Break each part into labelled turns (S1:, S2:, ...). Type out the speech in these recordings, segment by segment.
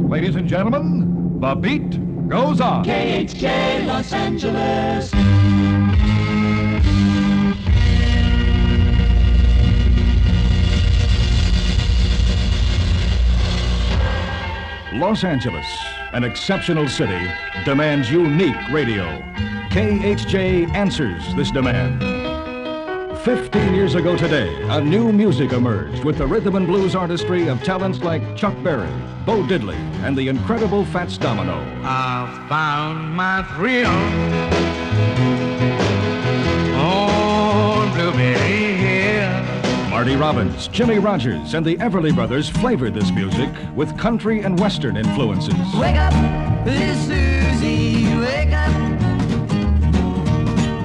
S1: Ladies and gentlemen, the beat goes on.
S2: KHJ Los Angeles.
S1: Los Angeles, an exceptional city, demands unique radio. KHJ answers this demand. 15 years ago today, a new music emerged with the rhythm and blues artistry of talents like Chuck Berry, Bo Diddley, and the incredible Fats Domino.
S3: I found my thrill on Blueberry Hill.
S1: Marty Robbins, Jimmy Rogers, and the Everly Brothers flavored this music with country and western influences.
S4: Wake up, little Susie, wake up.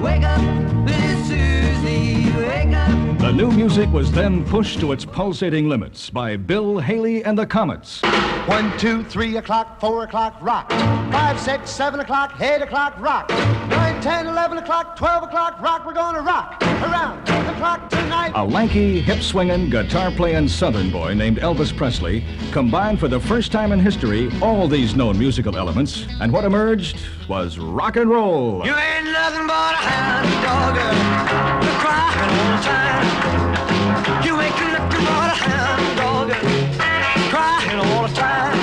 S4: Wake up, little Susie, wake up.
S1: The new music was then pushed to its pulsating limits by Bill Haley and the Comets.
S5: 1, 2, 3 o'clock, 4 o'clock, rock. 5, 6, 7 o'clock, 8 o'clock, rock. 9, 10, 11 o'clock, 12 o'clock, rock. We're gonna rock around the clock tonight.
S1: A lanky, hip-swinging, guitar-playing Southern boy named Elvis Presley combined for the first time in history all these known musical elements, and what emerged was rock and roll.
S3: You ain't nothing but a hound dog, you're crying all the time. You ain't nothing but a hound dog, crying all the time.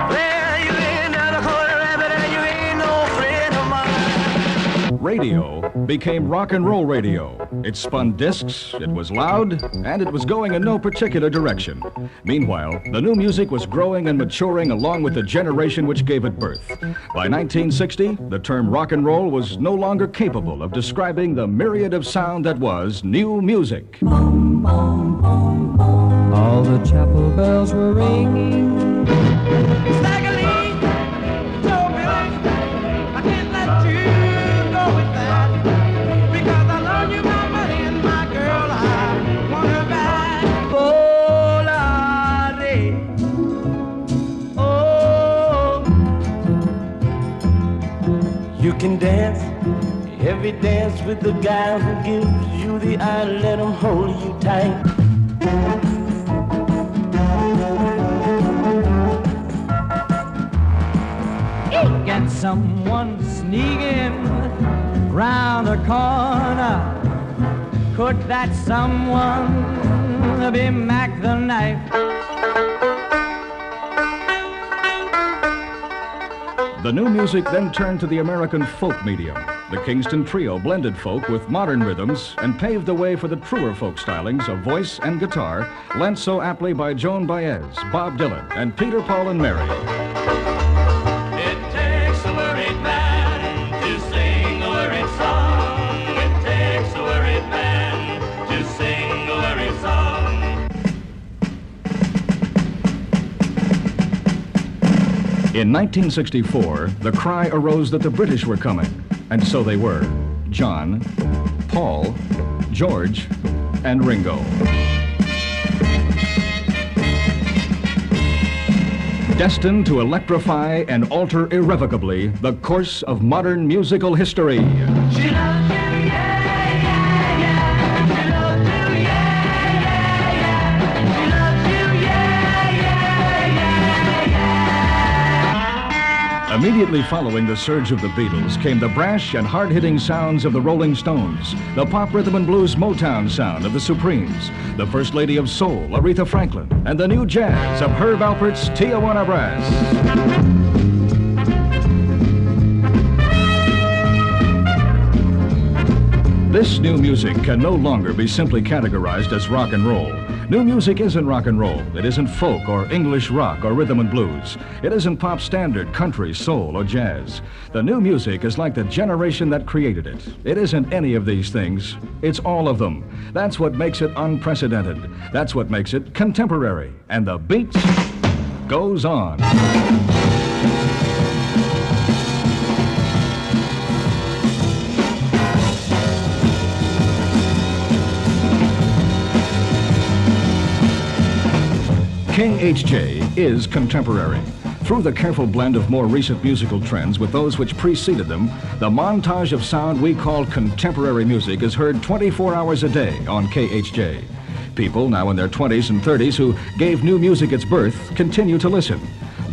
S3: Well, you ain't another quarter rabbit and you ain't no friend of mine.
S1: Radio became rock and roll radio. It spun discs, it was loud, and it was going in no particular direction. Meanwhile, the new music was growing and maturing along with the generation which gave it birth. By 1960, the term rock and roll was no longer capable of describing the myriad of sound that was new music.
S6: All the chapel bells were ringing.
S4: Staggerly, Joe Billy, I can't let you go with that. Because I love you, my buddy, and my girl, I want her back.
S6: Oh, Lordy. Oh. You can dance, every dance with the guy who gives you the eye, let him hold you tight. Got someone sneaking round the corner. Could that someone be Mac the Knife?
S1: The new music then turned to the American folk medium. The Kingston Trio blended folk with modern rhythms and paved the way for the truer folk stylings of voice and guitar, lent so aptly by Joan Baez, Bob Dylan, and Peter, Paul, and Mary.
S2: It takes a worried man to sing a worried song. It takes a worried man to sing a worried song.
S1: In 1964, the cry arose that the British were coming, and so they were. John, Paul, George, and Ringo. Destined to electrify and alter irrevocably the course of modern musical history.
S4: She loves you, yeah, yeah, yeah. She loves you, yeah, yeah, yeah. She loves you, yeah, yeah, yeah, yeah.
S1: Immediately following the surge of the Beatles came the brash and hard-hitting sounds of the Rolling Stones, the pop rhythm and blues Motown sound of the Supremes, the First Lady of Soul, Aretha Franklin, and the new jazz of Herb Alpert's Tijuana Brass. This new music can no longer be simply categorized as rock and roll. New music isn't rock and roll. It isn't folk or English rock or rhythm and blues. It isn't pop standard, country, soul, or jazz. The new music is like the generation that created it. It isn't any of these things. It's all of them. That's what makes it unprecedented. That's what makes it contemporary. And the beat goes on. KHJ is contemporary. Through the careful blend of more recent musical trends with those which preceded them, the montage of sound we call contemporary music is heard 24 hours a day on KHJ. People now in their 20s and 30s who gave new music its birth continue to listen.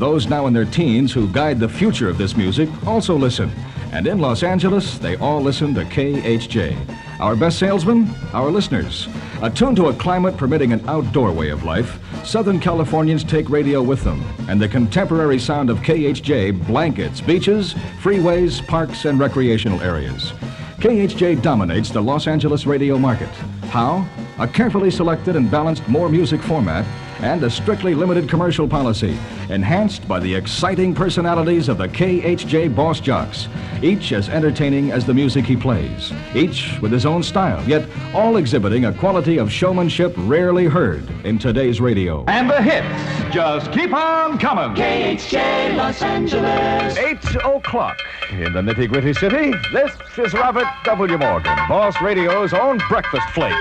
S1: those now in their teens who guide the future of this music also listen. And in Los Angeles, they all listen to KHJ. Our best salesmen, our listeners. Attuned to a climate permitting an outdoor way of life, Southern Californians take radio with them, and the contemporary sound of KHJ blankets beaches, freeways, parks, and recreational areas. KHJ dominates the Los Angeles radio market. How? A carefully selected and balanced more music format and a strictly limited commercial policy, enhanced by the exciting personalities of the KHJ boss jocks, each as entertaining as the music he plays, each with his own style, yet all exhibiting a quality of showmanship rarely heard in today's radio.
S7: And the hits just keep on coming.
S2: KHJ Los Angeles.
S7: 8 o'clock in the nitty-gritty city. This is Robert W. Morgan, Boss Radio's own breakfast flake.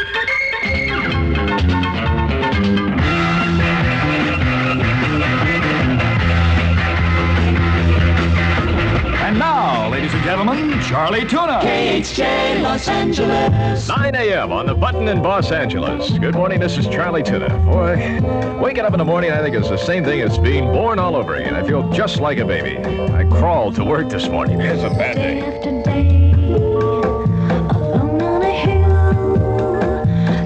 S7: And now, ladies and gentlemen, Charlie Tuna.
S2: KHJ Los Angeles.
S7: 9 a.m. on the button in Los Angeles. Good morning, this is Charlie Tuna. Boy, waking up in the morning, I think it's the same thing as being born all over again. I feel just like a baby. I crawled to work this morning. It's a bad day.
S8: After day, alone on a hill,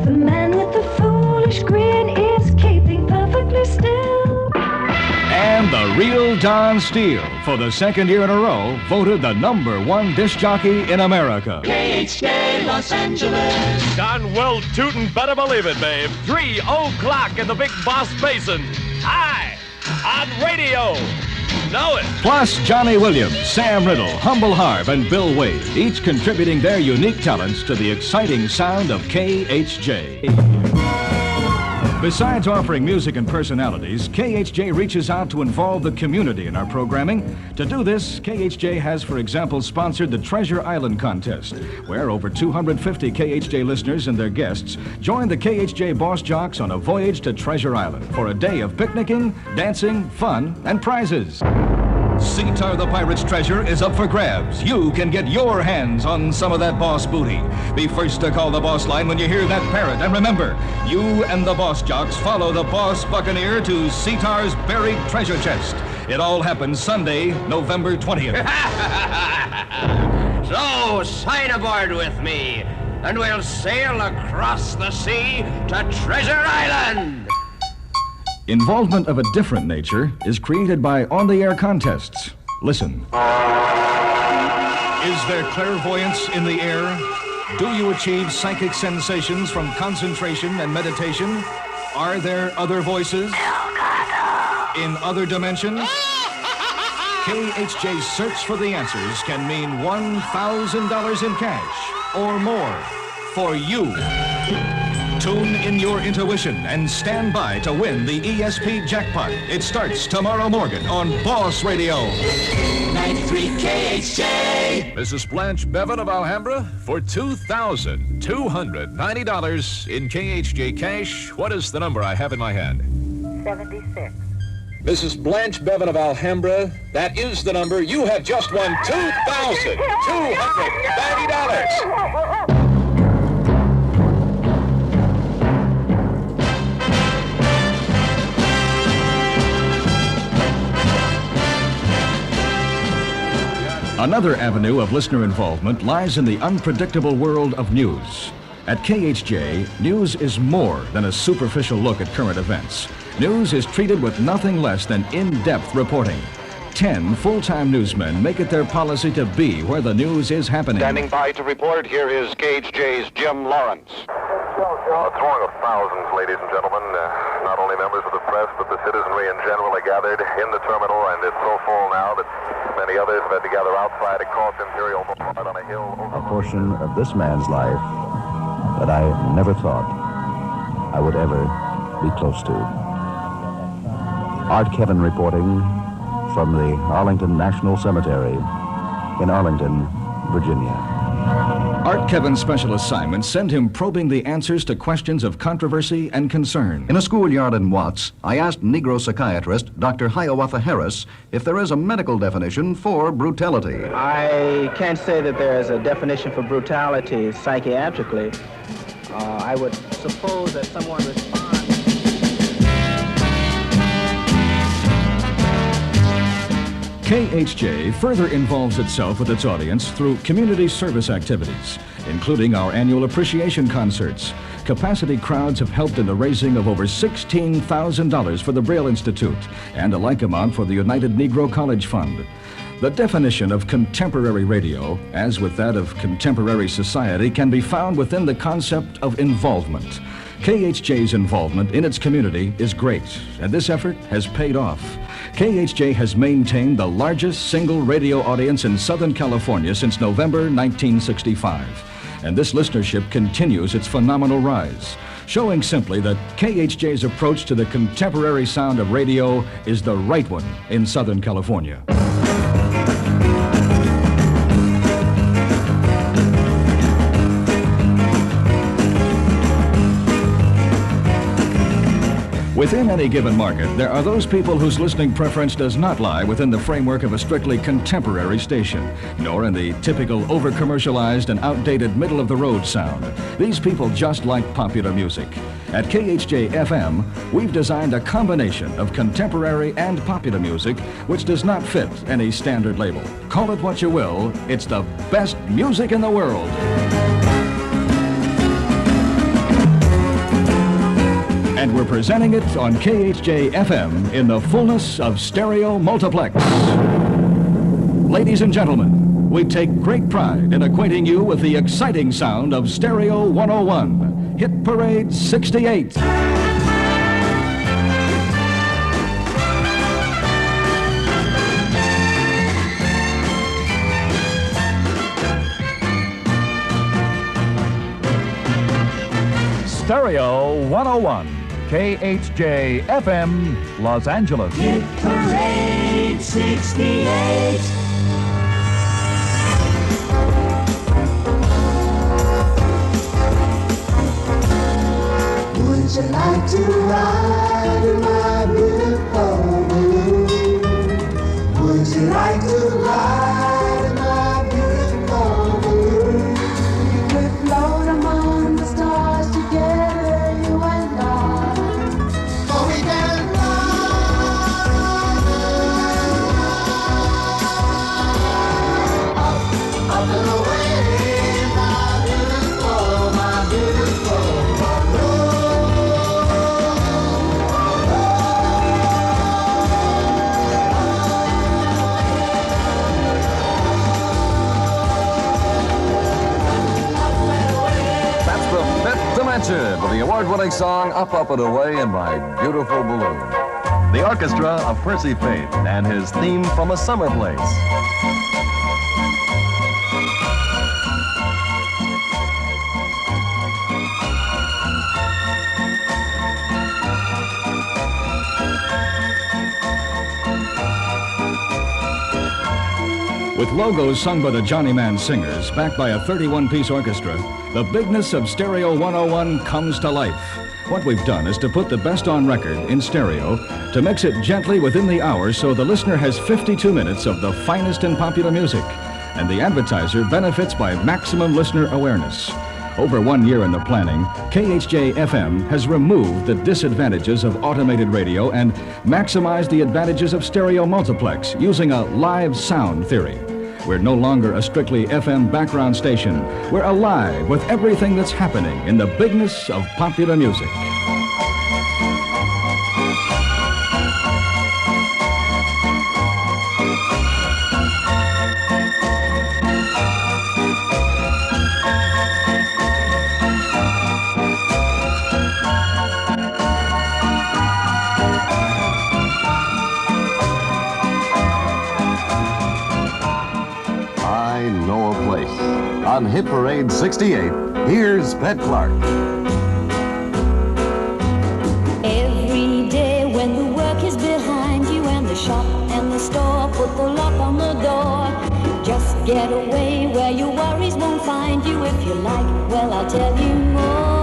S8: the man with the foolish grin is keeping perfectly still.
S1: And the real Don Steele, for the second year in a row, voted the #1 disc jockey in America.
S2: KHJ Los Angeles.
S9: Don well tootin', better believe it, babe. 3 o'clock in the Big Boss Basin. Hi, on radio. Know it.
S1: Plus Johnny Williams, Sam Riddle, Humble Harp, and Bill Wade, each contributing their unique talents to the exciting sound of KHJ. Besides offering music and personalities, KHJ reaches out to involve the community in our programming. To do this, KHJ has, for example, sponsored the Treasure Island contest, where over 250 KHJ listeners and their guests join the KHJ boss jocks on a voyage to Treasure Island for a day of picnicking, dancing, fun, and prizes. Sea-Tar the Pirate's treasure is up for grabs. You can get your hands on some of that boss booty. Be first to call the boss line when you hear that parrot. And remember, you and the boss jocks follow the boss buccaneer to Sea-Tar's buried treasure chest. It all happens Sunday, November 20th.
S10: So, sign aboard with me, and we'll sail across the sea to Treasure Island.
S1: Involvement of a different nature is created by on-the-air contests. Listen. Is there clairvoyance in the air? Do you achieve psychic sensations from concentration and meditation? Are there other voices? In other dimensions? KHJ's search for the answers can mean $1,000 in cash or more for you. Tune in your intuition and stand by to win the ESP jackpot. It starts tomorrow morning on Boss Radio.
S2: 93 KHJ.
S7: Mrs. Blanche Bevan of Alhambra, for $2,290 in KHJ cash. What is the number I have in my hand?
S8: 76.
S7: Mrs. Blanche Bevan of Alhambra, that is the number. You have just won $2,290.
S1: Another avenue of listener involvement lies in the unpredictable world of news. At KHJ, news is more than a superficial look at current events. News is treated with nothing less than in-depth reporting. 10 full-time newsmen make it their policy to be where the news is happening.
S11: Standing by to report, here is KHJ's Jim Lawrence.
S12: A throng of thousands, ladies and gentlemen, not only members of the press, but the citizenry in general are gathered in the terminal, and it's so full now that many others have had to gather outside across Imperial Boulevard on a hill.
S13: A portion of this man's life that I never thought I would ever be close to. Art Kevin reporting from the Arlington National Cemetery in Arlington, Virginia.
S1: Art Kevin's special assignments send him probing the answers to questions of controversy and concern.
S13: In a schoolyard in Watts, I asked Negro psychiatrist Dr. Hiawatha Harris if there is a medical definition for brutality.
S14: I can't say that there is a definition for brutality psychiatrically. I would suppose that someone responds.
S1: KHJ further involves itself with its audience through community service activities, including our annual appreciation concerts. Capacity crowds have helped in the raising of over $16,000 for the Braille Institute and a like amount for the United Negro College Fund. The definition of contemporary radio, as with that of contemporary society, can be found within the concept of involvement. KHJ's involvement in its community is great, and this effort has paid off. KHJ has maintained the largest single radio audience in Southern California since November 1965, and this listenership continues its phenomenal rise, showing simply that KHJ's approach to the contemporary sound of radio is the right one in Southern California. Within any given market, there are those people whose listening preference does not lie within the framework of a strictly contemporary station, nor in the typical over-commercialized and outdated middle-of-the-road sound. These people just like popular music. At KHJ FM, we've designed a combination of contemporary and popular music which does not fit any standard label. Call it what you will, it's the best music in the world. And we're presenting it on KHJ FM in the fullness of stereo multiplex. Ladies and gentlemen, we take great pride in acquainting you with the exciting sound of Stereo 101, Hit Parade 68. Stereo 101. KHJ FM, Los Angeles.
S3: Hit Parade 68. Would you like to ride in my beautiful balloon? Would you like to ride in my beautiful balloon? You could float among the stars together, you and I. For we can fly up and away, my beautiful balloon.
S15: With the award-winning song Up, Up, and Away in My Beautiful Balloon. The orchestra of Percy Faith and his theme from A Summer Place.
S1: With logos sung by the Johnny Man Singers, backed by a 31-piece orchestra, the bigness of Stereo 101 comes to life. What we've done is to put the best on record in stereo, to mix it gently within the hour so the listener has 52 minutes of the finest in popular music, and the advertiser benefits by maximum listener awareness. Over 1 year in the planning, KHJ FM has removed the disadvantages of automated radio and maximized the advantages of stereo multiplex using a live sound theory. We're no longer a strictly FM background station. We're alive with everything that's happening in the bigness of popular music.
S15: On Hit Parade 68, here's Pet Clark.
S8: Every day when the work is behind you and the shop and the store put the lock on the door, just get away where your worries won't find you. If you like, well, I'll tell you more.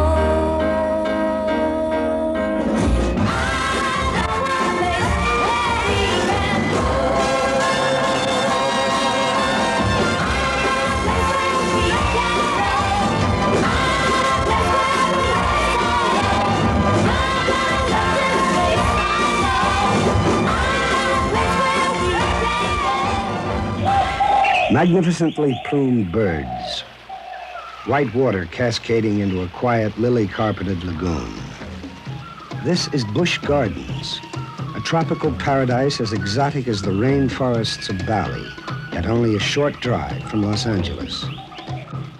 S16: Magnificently plumed birds. White water cascading into a quiet, lily-carpeted lagoon. This is Busch Gardens, a tropical paradise as exotic as the rainforests of Bali, at only a short drive from Los Angeles.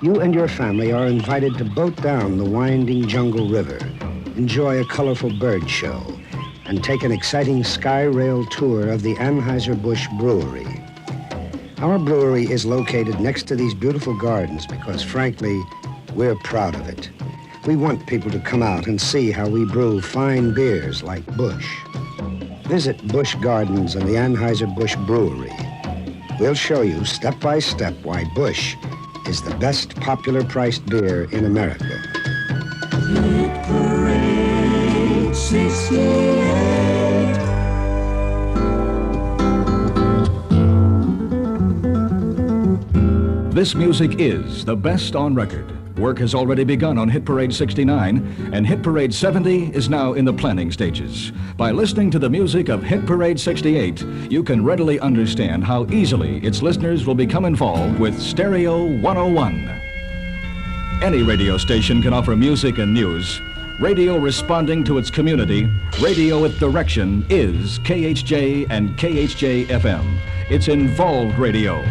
S16: You and your family are invited to boat down the winding jungle river, enjoy a colorful bird show, and take an exciting sky rail tour of the Anheuser-Busch Brewery. Our brewery is located next to these beautiful gardens because, frankly, we're proud of it. We want people to come out and see how we brew fine beers like Busch. Visit Busch Gardens and the Anheuser-Busch Brewery. We'll show you step by step why Busch is the best popular priced beer in America.
S3: Hit Parade 68.
S1: This music is the best on record. Work has already begun on Hit Parade 69, and Hit Parade 70 is now in the planning stages. By listening to the music of Hit Parade 68, you can readily understand how easily its listeners will become involved with Stereo 101. Any radio station can offer music and news. Radio responding to its community, radio with direction is KHJ and KHJ FM. It's involved radio.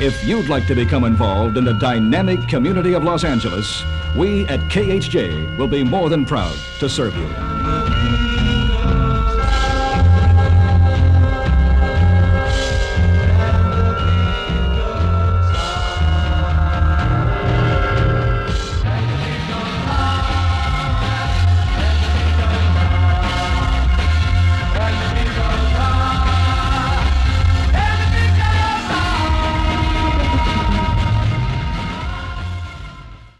S1: If you'd like to become involved in the dynamic community of Los Angeles, we at KHJ will be more than proud to serve you.